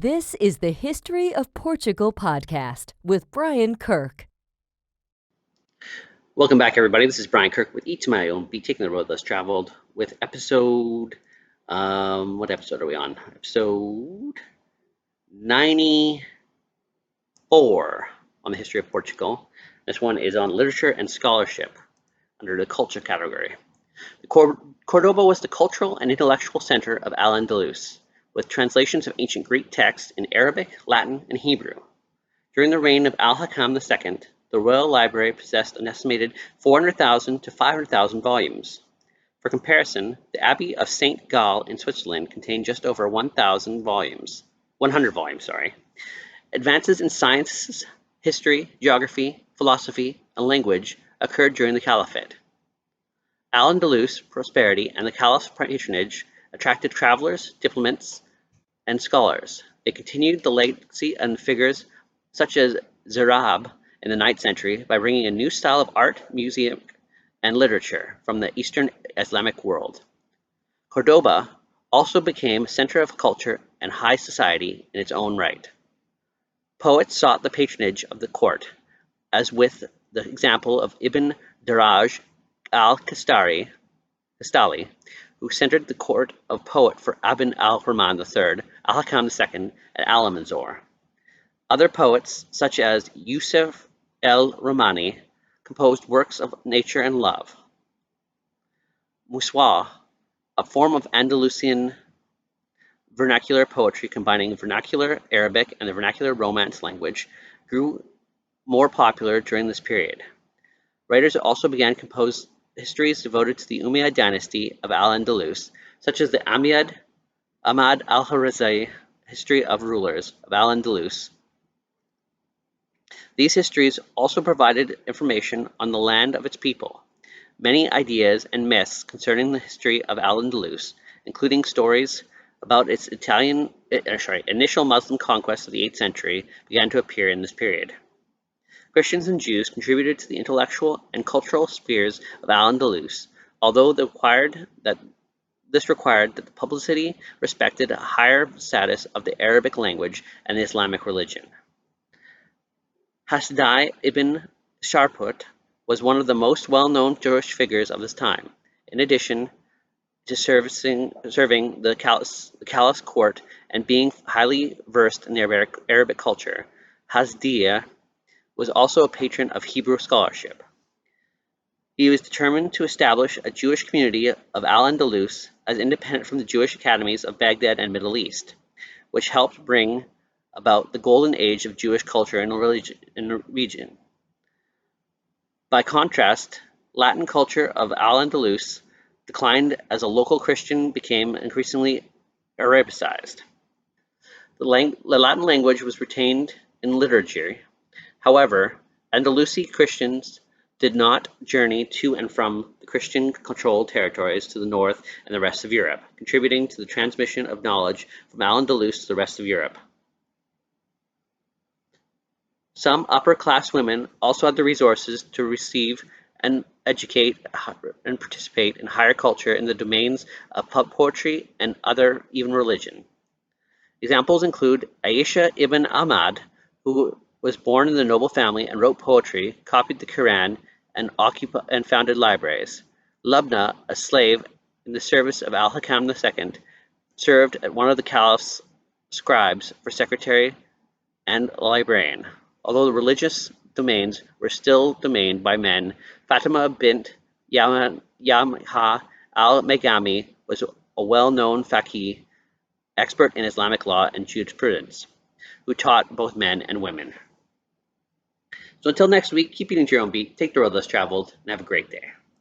This is the History of Portugal podcast with Brian Kirk. Welcome back, everybody. This is Brian Kirk with Each to My Own Beat, taking the road less traveled with episode, what episode are we on? Episode 94 on the history of Portugal. This one is on literature and scholarship under the culture category. Córdoba was the cultural and intellectual center of Al-Andalus, with translations of ancient Greek texts in Arabic, Latin, and Hebrew. During the reign of Al-Hakam II, the Royal Library possessed an estimated 400,000 to 500,000 volumes. For comparison, the Abbey of St. Gall in Switzerland contained just over 100 volumes. Advances in sciences, history, geography, philosophy, and language occurred during the Caliphate. Al-Andalus prosperity and the Caliph's patronage attracted travelers, diplomats, and scholars. They continued the legacy and figures such as Zurab in the 9th century by bringing a new style of art, music, and literature from the Eastern Islamic world. Córdoba also became a center of culture and high society in its own right. Poets sought the patronage of the court, as with the example of Ibn Daraj al-Kastali, who centered the court of poet for Ibn al-Rahman III, Al-Hakam II, and Al-Manzur. Other poets, such as Yusuf el-Rahmani, composed works of nature and love. Muswa, a form of Andalusian vernacular poetry combining vernacular Arabic and the vernacular Romance language, grew more popular during this period. Writers also began to compose histories devoted to the Umayyad dynasty of Al-Andalus, such as the Ahmad al-Khwarizmi History of Rulers of Al-Andalus. These histories also provided information on the land of its people, many ideas and myths concerning the history of Al-Andalus, including stories about its initial Muslim conquest of the 8th century, began to appear in this period. Christians and Jews contributed to the intellectual and cultural spheres of Al-Andalus, although this required that the publicity respected a higher status of the Arabic language and the Islamic religion. Hasdai ibn Sharput was one of the most well-known Jewish figures of this time. In addition to serving the Caliph's court and being highly versed in the Arabic culture, Hasdai was also a patron of Hebrew scholarship. He was determined to establish a Jewish community of Al-Andalus as independent from the Jewish academies of Baghdad and Middle East, which helped bring about the golden age of Jewish culture in the region. By contrast, Latin culture of Al-Andalus declined as a local Christian became increasingly Arabicized. The Latin language was retained in liturgy. However, Andalusi Christians did not journey to and from the Christian-controlled territories to the north and the rest of Europe, contributing to the transmission of knowledge from Al-Andalus to the rest of Europe. Some upper-class women also had the resources to receive and educate and participate in higher culture in the domains of poetry and even religion. Examples include Aisha ibn Ahmad, who was born in the noble family and wrote poetry, copied the Quran, and founded libraries. Lubna, a slave in the service of Al-Hakam II, served at one of the Caliph's scribes for secretary and librarian. Although the religious domains were still domained by men, Fatima bint Yamha al-Megami was a well-known faqih, expert in Islamic law and jurisprudence, who taught both men and women. So until next week, keep eating to your own beat, take the road less traveled, and have a great day.